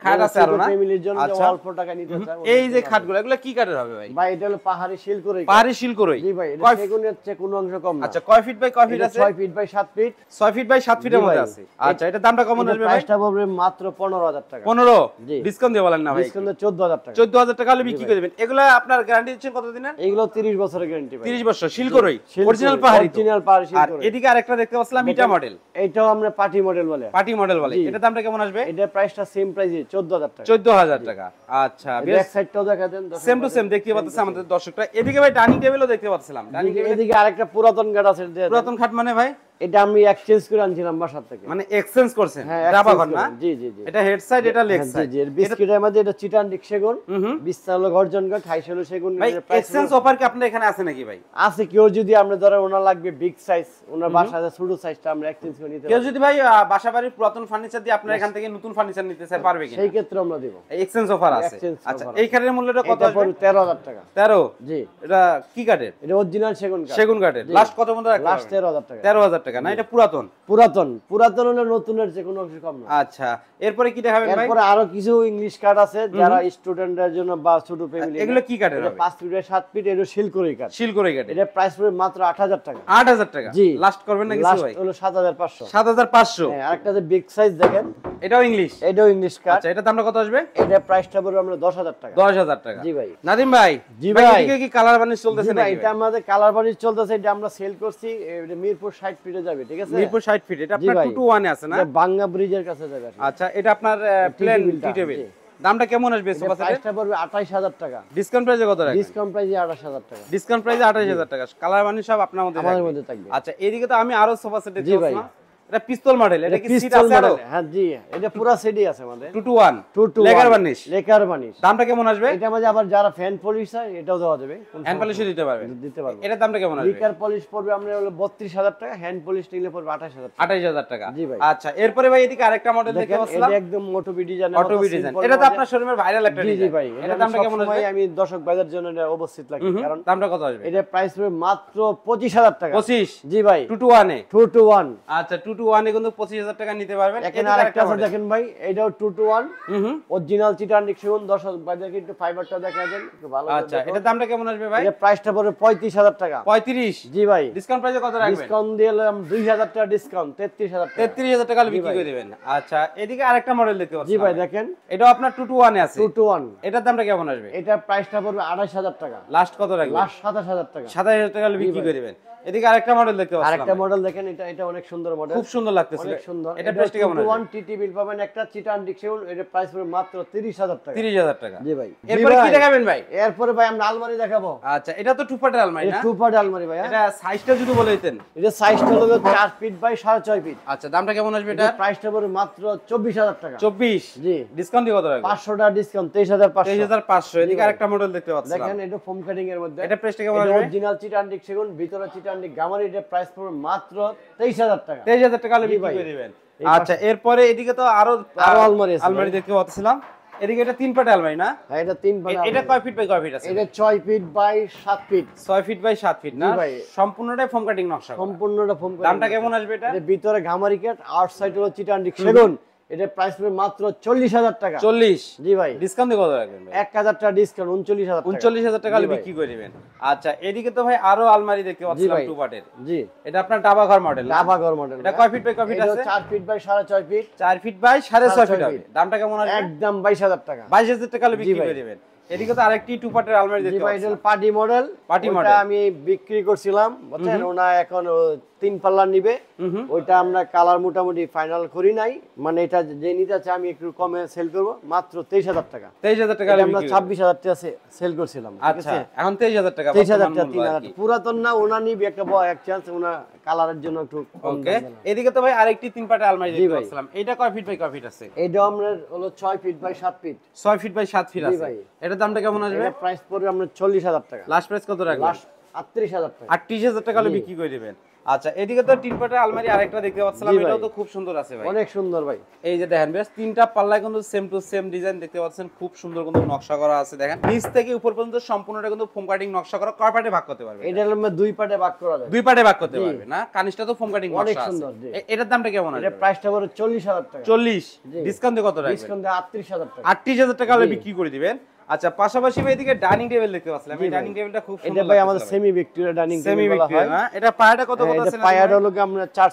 খাট আছে আরো না? ফ্যামিলির জন্য যে আচ্ছা। অল্প টাকা নিতে চায়। এই যে খাটগুলো, এগুলো কি কাঠের হবে ভাই? ভাই এটা হলো পাহাড়ি শিল করে। পাহাড়ি শিলকরই। জি ভাই, এটা কয়- সেগুনের চেয়ে কোনো অংশ কম না। আচ্ছা, কয় ফিট বাই কয় ফিট এটা আছে? 6 feet by 7 feet. 6 feet by 7 ফিটের জি মধ্যে ভাই। আছে। আচ্ছা, এটার দামটা কেমন এটা আসবে ভাই? প্রাইসটা পড়বে মাত্র 15,000 টাকা। 15। জি। ডিসকাউন্ট দিয়ে বলেন না ভাই? ডিসকাউন্টে 14,000 টাকা। 14,000 টাকা হলে বিক্রি করে দিবেন। এগুলা আপনার গ্যারান্টি দিচ্ছেন কত দিনের? এইগুলো 30 বছরের গ্যারান্টি ভাই। 30 বছর শিলকরই। শিলকরই, অরিজিনাল পাহাড়ি তো। অরিজিনাল পাহাড়ি শিল আর করে। এদিকে আরেকটা দেখতে পাচ্ছিলাম ইটা মডেল। এইটাও আমরা পার্টি মডেল বলে। পার্টি মডেল বলে। জি। এটার দামটা কেমন আসবে? এটা প্রাইসটা সেম প্রাইসে 14,000 টাকা। 14,000 টাকা। আচ্ছা, ব্যাক সাইডটাও দেখা দেন। সেম টু সেম দেখতে পাচ্ছেন আমাদের দর্শকরা। এদিকে ভাই ডাইনিং টেবিলও দেখতে পাচ্ছিলাম। ডাইনিং টেবিল এদিকে আরেকটা পুরাতন গাড় আছে। পুরাতন খাট মানে ভাই? এটা আমি এক্সচেঞ্জ করে আনছিলাম বাসা থেকে। মানে এক্সচেঞ্জ করছেন? হ্যাঁ, ডাবা exchange ঘর না? করে। জি জি জি। এটা হেড সাইড, এটা লেগ হ্যাঁ, জি সাইড। জি। এর বিস্কিটের মধ্যে এটা চিটান সেগুন, হুম। বিস্তার হলো গর্জন কাঠ, 28 হলো সেগুন। ভাই এর price এক্সচেঞ্জ হলো- অফার কি আপনার এখানে আছে নাকি ভাই? আছে। কেউ যদি আমরা ধরে ওনার লাগবে বিগ সাইজ, ওনার বাসায় ছোট সাইজটা আমরা এক্সচেঞ্জ করে নিতে কেউ পারি। যদি ভাই বাসাবাড়ির পুরাতন ফার্নিচার দিয়ে আপনার এখান থেকে নতুন ফার্নিচার নিতে চায় পারবে কি? সেই ক্ষেত্রে আমরা দেব। এক্সচেঞ্জ অফার আছে। Exchange আচ্ছা, offer এই কাঠের মূল্যটা কত এটা আসবে? পড়বে 13,000 টাকা। 13। জি। এটা কি কাঠের? এটা অরিজিনাল সেগুন কাঠ। সেগুন কাঠের। জি। লাস্ট কত মধ্যে রাখতে লাস্ট পারবেন? 13,000 টাকা। 13,000 টাকা না, এটা পুরাতন? পুরাতন হলে নতুনের যে কোনো অংশ কম না। আচ্ছা, এরপরে কি দেখাবেন ভাই? এরপরে আরো কিছু ইংলিশ কার্ড আছে যারা স্টুডেন্টদের জন্য বা ছোট ফ্যামিলি। এগুলো কি কার্ডের হবে? 5 ফিট 7 ফিট এর শিলকড়ি কার্ড। শিলকড়ি কার্ড। এটা প্রাইস পড়বে মাত্র 8000 টাকা। 8000 টাকা? জি। লাস্ট করবেন না কিছু ভাই? লাস্ট হলো 7500। 7500? হ্যাঁ, আরেকটা যে বিগ সাইজ দেখেন, এটাও ইংলিশ? এটাও ইংলিশ কার্ড। আচ্ছা, এটা দামটা কত আসবে? এটা প্রাইসটা পড়বে আমরা 10000 টাকা। 10000 টাকা? জি ভাই। নাদিম ভাই, জি ভাই, এদিকে কি কালার বানিশ চলতেছে নাকি? এটা আমাদের কালার বানিশ চলতেছে, এটা আমরা সেল করছি। এটা মিরপুর 60 ফিটে যাবে, ঠিক আছে? মিরপুর 60 ফিট। এটা আপনার 2 to 1 এ আছে না? এটা বাংলা ব্রিজের কাছে যাবে। আচ্ছা, এটা আপনার প্লেন টি টেবিল। দামটা কেমন আসবে সোফা সেটের? প্রাইসটা পড়বে 28000 টাকা। ডিসকাউন্ট প্রাইসে কত রাখবেন? ডিসকাউন্ট প্রাইসে 28000 টাকা। ডিসকাউন্ট প্রাইসে 28000 টাকা। কালার বানিশ সব আপনার মধ্যে আমাদের থাকবে? মধ্যে থাকবে। আচ্ছা, এদিকে তো আমি আরো সোফা সেট দেখতে জি ভাই। পাচ্ছি না? এটা পিস্তল মডেল। এটা কি সিট পিস্তল আছে আরো? মডেল। হ্যাঁ জি, এটা পুরো সেটই আছে আমাদের। 2 to 1 lacquer varnish. Lacquer varnish. দামটা কেমন আসবে? এটা মধ্যে আবার যারা ফ্যান পলিশ চায় এটাও দেওয়া যাবে। হ্যান্ড পলিশও দিতে পারবেন? দিতে পারবো। এটার দামটা কেমন আসবে? লেকার পলিশ পড়বে আমরা হলো 32000 টাকা, হ্যান্ড পলিশ নিলে পড়বে 28000 টাকা। 28000 টাকা? জি ভাই। আচ্ছা, এরপরে ভাই এদিকে আরেকটা মডেল দেখতে দেখেন, পাচ্ছিলাম। এটা একদম মোটোবি ডিজাইনের অটো বি ডিজাইন। এটা তো আপনার শোরুমের ভাইরাল একটা জি ডিজাইন। ভাই। এটার দামটা কেমন আসবে? আমি দর্শক ভাইদের জন্য এটা উপস্থিত লাগি, কারণ দামটা কত আসবে? এটা প্রাইস পড়বে মাত্র 25000 টাকা। 25? জি ভাই। 2 to 1 এ? 2 to 1। আচ্ছা, 2 to 1 এ কিন্তু 25000 টাকা নিতে পারবেন। এখানে আরেকটা আছে দেখেন ভাই, এটাও 2 to 1 অরিজিনাল চিটান ডিকশন। দর্শক ভাইদেরকে একটু ফাইবারটা দেখা দেন, একটু ভালো করে আচ্ছা, দেখুন। এটার দামটা কেমন আসবে ভাই? এটা প্রাইসটা পড়বে 35000 টাকা। 35? জি ভাই। ডিসকাউন্ট প্রাইসে কত রাখবেন? ডিসকাউন্ট দিলাম 2000 টাকা ডিসকাউন্ট, 33000 টাকা। 33000 টাকা বিক্রি করে দিবেন। আচ্ছা, এদিকে আরেকটা মডেল দেখতে পাচ্ছি। জি ভাই, দেখেন এটাও আপনার 2 to 1 এ আছে? 2 to 1। এটার দামটা কেমন আসবে? এটা প্রাইসটা পড়বে 28000 টাকা। লাস্ট কত রাখবেন? লাস্ট 27000 টাকা। 27000 টাকা বিক্রি করে দিবেন। এদিকে আরেকটা মডেল দেখতে পাচ্ছি। আরেকটা মডেল দেখেন, এটা অনেক সুন্দর মডেল। খুব সুন্দর লাগতেছে। অনেক সুন্দর। এটা প্রাইসটা কেমন আসবে? 1 টিটি বিল পাবেন একটা চিটান ডিকশন। এটা প্রাইস পড়বে মাত্র 30000 টাকা। 30000 টাকা? জি ভাই। এরপর কি দেখাবেন ভাই? এরপরে ভাই আমরা আলমারি দেখাবো। আচ্ছা, এটা তো 2 পার্টের আলমারি এটা না? 2 পার্ট আলমারি ভাই। এটা সাইজটা যদি বলে দিতেন। এটা সাইজটা হলো 4 ফিট বাই 6.5 ফিট। আচ্ছা, দামটা কেমন আসবে এটা? এটা প্রাইসটা পড়বে মাত্র 24000 টাকা। 24? জি। ডিসকাউন্ট দিয়ে কত রাখবেন? 500 টাকা ডিসকাউন্ট, 23500। 23500। এদিকে আরেকটা মডেল দেখতে পাচ্ছি। দেখেন, এটা ফোম কাটিং এর মধ্যে। এটা প্রাইসটা কেমন এটা আসবে? অরিজিনাল চিটান ডিকশন, ভিতরে চিটান ডিক গামারি। এটা প্রাইস পড়বে মাত্র 23000 টাকা। 23000 টাকা হলে জি বিক্রি ভাই। করে দিবেন। এই আচ্ছা, এরপরে এদিকে তো আরো আলমারি আছে আলমারি ভাই। দেখতে পাচ্ছিলাম। এদিকে এটা 3 পার্টের আলমারি না? হ্যাঁ, এটা 3 পার্ট। এটা কয় ফিট বাই কয় ফিট আছে? এটা 6 feet by 7 feet. 6 feet by 7 feet না? জি ভাই। সম্পূর্ণটাই ফোম কাটিং নকশা করা। সম্পূর্ণটা ফোম কাটিং। দামটা কেমন আসবে এটা? এর ভিতরে গামারি কাট, আউটসাইড হলো চিটান ডিক সেগুন। এটা প্রাইস পড়বে মাত্র 40000 টাকা। 40? জি ভাই। ডিসকাউন্ট দিয়ে কত রাখবেন ভাই? 1000 টাকা ডিসকাউন্ট, 39000 টাকা। 39000 টাকা হলে জি ভাই। বিক্রি করে দিবেন। আচ্ছা, এদিকে তো ভাই আরো আলমারি দেখতে পাচ্ছিলাম ভাই। 2 পার্টের। জি। এটা আপনার ডাবা ঘর মডেল। ডাবা ঘর মডেল। এটা কয় ফিট বাই কয় ফিট এটা আছে? 4 feet by 6.5 feet. 4 feet by 6.5 feet 6.5 হবে। দামটা কেমন আসবে? একদম 22000 টাকা। 22000 টাকা হলে বিক্রি ভাই। করে দিবেন। এদিকে তো আরেকটি 2 পার্টের আলমারি জি দেখতে ভাই, এটা পাচ্ছি। Party model. পার্টি ওটা মডেল। আমি বিক্রি করছিলাম, বুঝছেন? ওনা এখন 3 পাল্লা নিবে। ওইটা আমরা কালার মোটামুটি ফাইনাল করি নাই, মানে এটা যে নিতে চাই আমি একটু কমে সেল করব মাত্র 23000 টাকা। 23000 টাকা এটা হলে আমরা বিক্রি করে দিবেন। 26000 টাকা সেল করছিলাম, ঠিক আচ্ছা, আছে? এখন 23000 টাকা। 23000 টাকা, 3000 পুরাতন না, ওনা নিবে একটা এক চান্স, ওনা কালারের জন্য একটু কম ওকে। দাম দিলাম। এদিকে তো ভাই আরেকটি 3 পার্টের আলমারি জি দেখতে ভাই। পাচ্ছিলাম। এটা কয় ফিট বাই কয় ফিট আছে? এটা আমরা হলো 6 feet by 7 feet. 6 feet by 7 feet জি আছে। ভাই। এটার দামটা কেমন আসবে? এটা প্রাইস পড়বে আমরা 40000 টাকা। লাস্ট প্রাইস কত রাখবেন? লাস্ট 38000 টাকা। 38000 টাকা হলে বিক্রি করে দিবেন। আচ্ছা, এদিকে তো 3 পার্টের আলমারি আরেকটা দেখতে পাচ্ছিলাম। জি ভাই। এটাও তো খুব সুন্দর আছে ভাই। অনেক সুন্দর ভাই। এই যে দেখেন বেশ, 3টা পাল্লায় কিন্তু সেম টু সেম ডিজাইন দেখতে পাচ্ছেন। খুব সুন্দর কিন্তু নকশা করা আছে। দেখেন নিচ থেকে উপর পর্যন্ত সম্পূর্ণটা কিন্তু ফোম কাটিং নকশা করা। কয় পার্টে ভাগ করতে পারবে? এটা হলো 2 পার্টে ভাগ করা যায়। 2 পার্টে ভাগ করতে পারবে না? কানিসটা তো ফোম কাটিং অনেক নকশা আছে। সুন্দর, জি। এটার দামটা কেমন এটা আছে? প্রাইসটা পড়বে 40000 টাকা। 40? জি। ডিসকাউন্ট দিয়ে কত রাখবেন? ডিসকাউন্ট 38000 টাকা। 38000 টাকা হলে জি। বিক্রি করে দিবেন। আচ্ছা, পাশাপাশি ভাই এদিকে ডাইনিং টেবিল দেখতে পাচ্ছিলাম। এই ডাইনিং টেবিলটা খুব সুন্দর এটা ভাই আমাদের semi Victoria dining semi table বলা ভিক্টোরিয়া হয়। না? এটা পায়াটা কত কত এটা আছে? পায়াটা হলো কি আমরা 4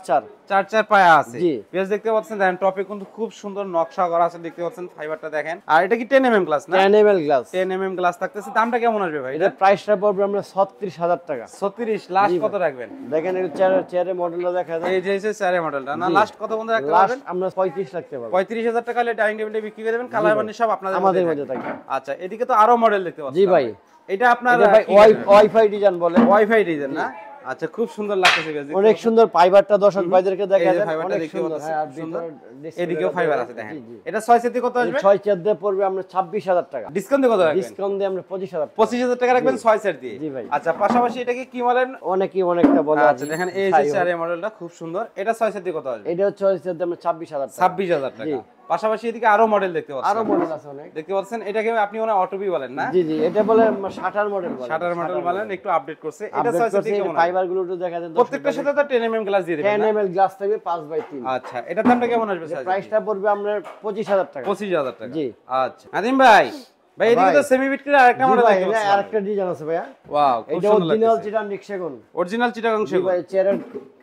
4 পায়া আছে। জি। বেশ দেখতে পাচ্ছেন, দেখেন টপে কিন্তু খুব সুন্দর নকশা করা আছে। দেখতে পাচ্ছেন ফাইবারটা দেখেন। আর এটা কি 10 mm গ্লাস না? 10 ml গ্লাস। 10 mm গ্লাস থাকতেছে। দামটা কেমন আসবে ভাই? এটা প্রাইসটা পড়বে আমরা 36000 টাকা। 36? লাস্ট কত রাখবেন? দেখেন এটা চেয়ারের মডেলটা দেখা যায়। এই যে চারে মডেলটা না? লাস্ট কত বন্ধ রাখতে লাস্ট পারবেন? আমরা 35 রাখতে পারবো। 35000 টাকা হলে ডাইনিং টেবিলটা বিক্রি করে দেবেন। কালার বানিশ সব আপনাদের আমাদের মধ্যে মধ্যে থাকবে। আচ্ছা, এদিকে তো আরো মডেল দেখতে পাচ্ছেন। জি ভাই। এটা আপনার এটা ভাই ওয়াইফাই ডিজাইন বলে। ওয়াইফাই ডিজাইন না? আচ্ছা, খুব সুন্দর লাগতেছে বেশ। অনেক সুন্দর ফাইবারটা দর্শক ভাইদেরকে দেখা এই যে যায়। ফাইবারটা অনেক দেখতে সুন্দর। পাচ্ছেন, হ্যাঁ, আর সুন্দর। ভিতরে এদিকেও ফাইবার আছে দেখেন। জি, জি। এটা 6 সেটি কত আসবে? 6 চেয়ার দিয়ে পড়বে আমরা 26000 টাকা। ডিসকাউন্ট দিয়ে কত রাখবেন? ডিসকাউন্ট দিয়ে আমরা 25000 টাকা। 25000 টাকা রাখবেন 6 সেট দিয়ে। জি ভাই। আচ্ছা, পাশাপাশি এটাকে কি বলেন? অনেকেই অনেকটা বলে। আচ্ছা, দেখেন এই যে চারে মডেলটা খুব সুন্দর। এটা 6 সেট দিয়ে কত আসবে? এটা 6 চেয়ার দিয়ে আমরা 26000 টাকা। 26000 টাকা। পাশাপাশি এদিকে আরো মডেল দেখতে পাচ্ছেন, আরো মডেল আছে অনেক। দেখতে পাচ্ছেন এটাকে আপনি মনে অটোবি বলেন না? জি জি, এটা বলে শাটার মডেল বলে। শাটার মডেল বলেন, একটু আপডেট করছে। এটা আপডেট 6 করছে, থেকে কেমন? ফাইবার গুলো একটু দেখা যায়। প্রত্যেকটার সাথে তো 10 mm গ্লাস দিয়ে দিবেন 10 না? ml গ্লাস থাকবে 5/3। আচ্ছা, এটার দামটা কেমন আসবে স্যার? প্রাইসটা পড়বে আপনার 25000 টাকা। 25000 টাকা। জি। আচ্ছা নাদিম ভাই, ভাই এদিকে তো সেমি বিটকের আরেকটা মডেল দেখতে পাচ্ছি। আরেকটা ডিজাইন আছে ভাইয়া। ওয়াও, খুব এটা সুন্দর অরিজিনাল লাগছে। চিটান সেগুন। অরিজিনাল চিটাগাং জি সেগুন। ভাই, চেয়ারের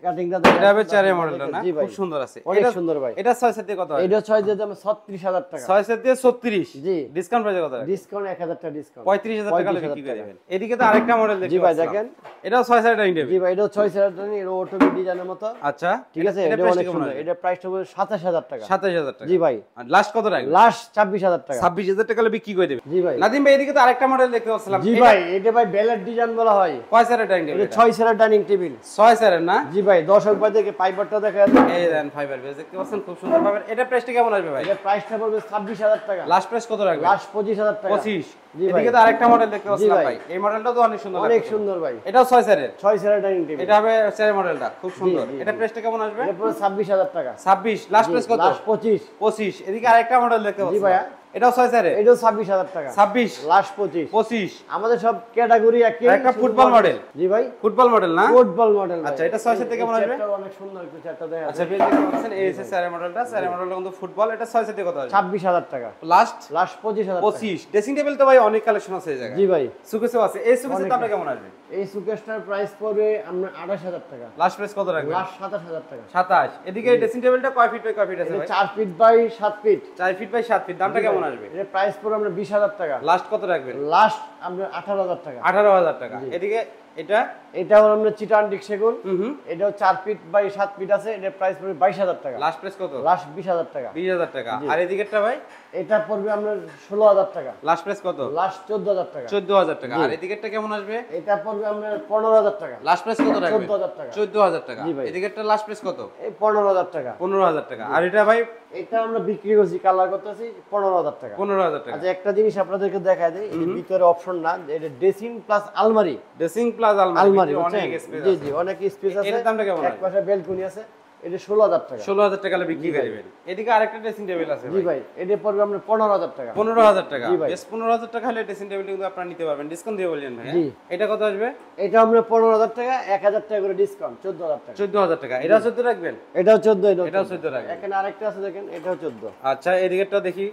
কাটিংটা এটা হবে চেয়ারের মডেলটা না? জি ভাই, খুব সুন্দর আছে। অনেক এটা সুন্দর ভাই। এটা 6 সেট দিয়ে কত হয়? এটা 6 দিয়ে দাম 36000 টাকা। 6 সেট দিয়ে 36। জি। ডিসকাউন্ট প্রাইসে কত হয়? ডিসকাউন্ট 1000 টাকা ডিসকাউন্ট। 35000 টাকা হলে বিক্রি করে দিবেন। এদিকে তো আরেকটা মডেল দেখতে জি ভাই, পাচ্ছি। দেখেন। এটাও 6 সেট ডাইনিং টেবিল। জি ভাই, এটা 6 সেট টাকা, এটা অটোবি ডিজাইনের মতো। আচ্ছা, ঠিক আছে, এটা এটা প্রাইস অনেক কেমন সুন্দর। আসবে? এটা প্রাইসটা হবে 27000 টাকা। 27000 টাকা। জি ভাই। আর লাস্ট কত রাখবেন? লাস্ট 26000 টাকা। 26000 টাকা হলে বিক্রি করে দিবেন। জি ভাই। নাদিম ভাই এদিকে তো আরেকটা মডেল দেখতে পাচ্ছিলাম। জি ভাই, এটা ভাই বেলেট ডিজাইন বলা হয়। কয় সেটের ডাইনিং এটা টেবিল? 6 সেটের ডাইনিং টেবিল। 6 সেটের না? জি ভাই, দর্শক ভাই থেকে ফাইবারটা দেখা যাচ্ছে। এই দেন ফাইবার বেস দেখতে পাচ্ছেন, খুব সুন্দর পাবেন। এটা প্রাইসটা কেমন আসবে ভাই? এটা প্রাইসটা পড়বে 26000 টাকা। লাস্ট প্রাইস কত রাখবেন? লাস্ট 25000 টাকা। 25। জি ভাই। এদিকে তো আরেকটা মডেল দেখতে পাচ্ছিলাম ভাই। ভাই। এই মডেলটা তো অনেক সুন্দর অনেক লাগছে। সুন্দর ভাই। এটাও 6 সেটের। 6 সেটের ডাইনিং টেবিল। এটা হবে চেয়ার মডেলটা, খুব সুন্দর। জি, এটা প্রাইসটা কেমন আসবে? এটা পুরো 26000 টাকা। 26। লাস্ট প্রাইস কত? লাস্ট 25। 25। এদিকে আরেকটা মডেল দেখতে পাচ্ছি ভাইয়া। এটাও 6 সেটের। এটাও 26000 টাকা। 26। লাস্ট 25। 25। আমাদের সব ক্যাটাগরি একই। একটা ফুটবল মডেল। জি ভাই, ফুটবল মডেল না? Football model. আচ্ছা, এটা 6 সেট থেকে কেমন আসবে? এটা অনেক সুন্দর, একটু চারটা দেখা আচ্ছা, যাচ্ছে। বেশ দেখতে পাচ্ছেন এই হচ্ছে চেয়ার মডেলটা। চেয়ার মডেলটা কিন্তু ফুটবল। এটা 6 সেটে কত আসবে? 26000 টাকা। লাস্ট লাস্ট 25000 টাকা। 25। ড্রেসিং টেবিল তো ভাই অনেক কালেকশন আছে এই জায়গায়। জি ভাই। সুকেসও আছে। এই সুকেসের দামটা কেমন আসবে? এই সুকেসটার প্রাইস পড়বে আমরা 28000 টাকা। লাস্ট প্রাইস কত রাখবেন? লাস্ট 27000 টাকা। 27। এদিকে এই ড্রেসিং টেবিলটা কয় ফিট বাই কয় ফিট আছে এটা ভাই? 4 feet by 7 feet. 4 feet by 7 feet. দামটা কেমন আসবে? এর প্রাইস পড়বে আমরা 20000 টাকা। লাস্ট কত রাখবেন? লাস্ট আমরা 18000 টাকা। 18000 টাকা। এদিকে এটা এটাও আমরা চিটান সেগুন। হুম। এটাও 4 ফিট বাই 7 ফিট আছে। এটার প্রাইস পড়বে 22000 টাকা। লাস্ট প্রাইস কত? লাস্ট 20000 টাকা। 20000 টাকা। আর এদিকেরটা ভাই? এটা পড়বে আমরা 16000 টাকা। লাস্ট প্রাইস কত? লাস্ট 14000 টাকা। 14000 টাকা। আর এদিকেরটা কেমন আসবে? এটা পড়বে আমরা 15000 টাকা। লাস্ট প্রাইস কত রাখবেন? 14000 টাকা। 14000 টাকা। জি ভাই। এদিকেরটা লাস্ট প্রাইস কত? এই 15000 টাকা। 15000 টাকা। আর এটা ভাই? এটা আমরা বিক্রি করছি, কালার করতেছি 15000 টাকা। 15000 টাকা। আচ্ছা, একটা জিনিস আপনাদেরকে দেখায় দেই, এর ভিতরে অপশন না, এটা ড্রেসিং প্লাস আলমারি। ড্রেসিং প্লাস আলমারি, আলমারি অনেক বুঝছেন? স্পেস জি আছে। জি, অনেক স্পেস আছে। এর দামটা কেমন এক আছে? পাশে বেলকনি আছে। এটা 16000 টাকা। 16000 টাকা হলে বিক্রি করে দিবেন। এদিকে আরেকটা ড্রেসিং টেবিল আছে জি ভাই। ভাই, এটা পড়বে আমরা 15000 টাকা। 15000 টাকা। জি ভাই। বেশ 15000 টাকা হলে ড্রেসিং টেবিল কিন্তু আপনারা নিতে পারবেন। ডিসকাউন্ট দিয়ে বললেন ভাই। জি। এটা কত আসবে? এটা আমরা 15000 টাকা, 1000 টাকা করে ডিসকাউন্ট, 14000 টাকা। 14000 টাকা। এটা 14 রাখবেন? এটাও 14, এটাও 14 রাখবেন। এখানে আরেকটা আছে দেখেন, এটাও 14। আচ্ছা, এদিকেরটা দেখি।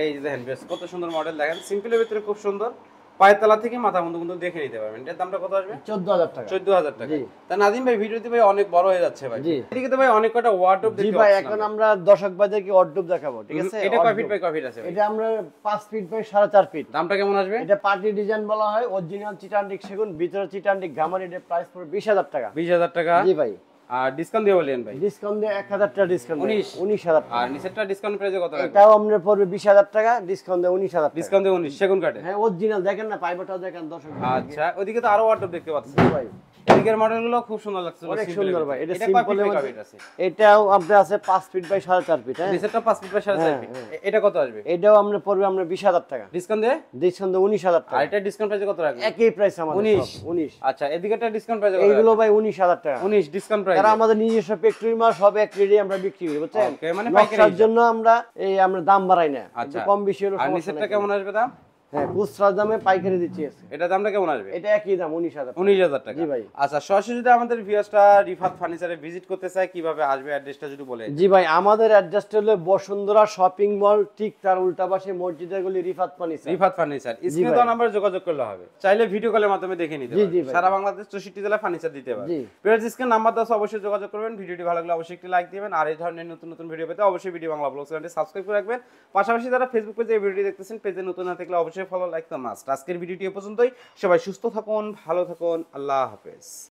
এই যে দেখেন, বেশ কত সুন্দর মডেল দেখেন। সিম্পলের ভিতরে খুব সুন্দর। পায়ের তলা থেকে মাথা পর্যন্ত কিন্তু দেখে নিতে পারবেন। এর দামটা কত আসবে? 14000 টাকা। 14000 টাকা। জি। তা নাদিম ভাই, ভিডিওতে ভাই অনেক বড় হয়ে যাচ্ছে ভাই। জি। এদিকে তো ভাই অনেক কটা ওয়ার্ডরোব জি দেখতে ভাই, পাচ্ছি। এখন আমরা দর্শক ভাইদেরকে অর্ডব দেখাবো, ঠিক আছে? এটা কয় ফিট wardrobe। বাই কয় ফিট আছে ভাই? এটা আমরা 5 ফিট বাই 4.5 ফিট। দামটা কেমন আসবে? এটা পার্টি ডিজাইন বলা হয়, অরিজিনাল চিটান্ডিক সেগুন, ভিতরে চিটান্ডিক গামারি। এর প্রাইস পড়বে 20000 টাকা। 20000 টাকা। জি ভাই। আর ডিসকাউন্ট দিয়ে বললেন ভাই? ডিসকাউন্ট দিয়ে 1000 টাকা ডিসকাউন্ট। 19000 টাকা। আর নিচেরটা ডিসকাউন্ট প্রাইসে কত রাখবেন? এটাও আমরা পড়বে 20000 টাকা, ডিসকাউন্ট দিয়ে 19000 টাকা। ডিসকাউন্ট দিয়ে 19 সেগুন কাটে। হ্যাঁ, অরিজিনাল দেখেন না, পাইবারটাও দেখেন দর্শক। আচ্ছা, ওইদিকে তো আরো ওয়ার্ডরোব দেখতে পাচ্ছি জি ভাই, এদিকের মডেলগুলো খুব সুন্দর লাগছে। অনেক সুন্দর ভাই। এটা কয় সিম্পল ফিট বাই এর কয় মধ্যে। ফিট আছে? এটাও আপনার আছে 5 ফিট বাই 4.5 ফিট। হ্যাঁ, নিচেরটা 5 ফিট বাই 4.5 ফিট। এটা কত আসবে? এটাও আমরা পড়বে আমরা 20000 টাকা। ডিসকাউন্ট দিয়ে? ডিসকাউন্ট দিয়ে 19000 আর টাকা। এটা ডিসকাউন্ট প্রাইসে কত রাখবেন? একই প্রাইস আমাদের। 19 সব 19। আচ্ছা, এদিকেরটা ডিসকাউন্ট প্রাইসে কত? এইগুলো ভাই 19000 টাকা। 19 ডিসকাউন্ট প্রাইস। তারা আমাদের নিজস্ব ফ্যাক্টরি মাল, সব এক রেডি আমরা বিক্রি করি, বুঝছেন? ওকে, মানে পাইকারি নকশার হিসাব। জন্য আমরা আমরা দাম বাড়াই না। আচ্ছা, একটু কম বেশি হলো আর সমস্যা নিচেরটা নাই। কেমন আসবে দাম? হ্যাঁ, খুচরা দামে পাইকারি দিচ্ছি আছে। এটা দামটা কেমন আসবে? এটা একই দাম 19000 টাকা। 19000 টাকা। জি ভাই। আচ্ছা, সরাসরি যদি আমাদের ভিউয়ার্সটা রিফাত ফার্নিচারে ভিজিট করতে চায়, কিভাবে আসবে? অ্যাড্রেসটা যদি বলে। জি ভাই, আমাদের অ্যাড্রেসটা হলো বসুন্ধরা শপিং মল, ঠিক তার উল্টা পাশে মসজিদের গলি, রিফাত ফার্নিচার। রিফাত ফার্নিচার। স্ক্রিনে তো নাম্বারে যোগাযোগ করলে হবে। চাইলে ভিডিও কলের মাধ্যমে দেখে নিতে জি, জি পারবেন। ভাই। সারা বাংলাদেশ 64 জেলায় ফার্নিচার দিতে পারবে। জি। প্রিয় স্ক্রিনে নাম্বার দাও, অবশ্যই যোগাযোগ করবেন। ভিডিওটি ভালো লাগলে অবশ্যই একটি লাইক দিবেন। আর এই ধরনের নতুন নতুন ভিডিও পেতে অবশ্যই ভিডিও বাংলা ব্লগ চ্যানেলটি সাবস্ক্রাইব করে রাখবেন। পাশাপাশি যারা ফেসবুক পেজে এই ভিডিওটি দেখতেছেন, পেজে নতুন না থাকলে অবশ্যই ফলো, লাইক তো মাস্ট। আজকের ভিডিওটি এ পর্যন্তই। সবাই সুস্থ থাকুন, ভালো থাকুন। আল্লাহ হাফেজ।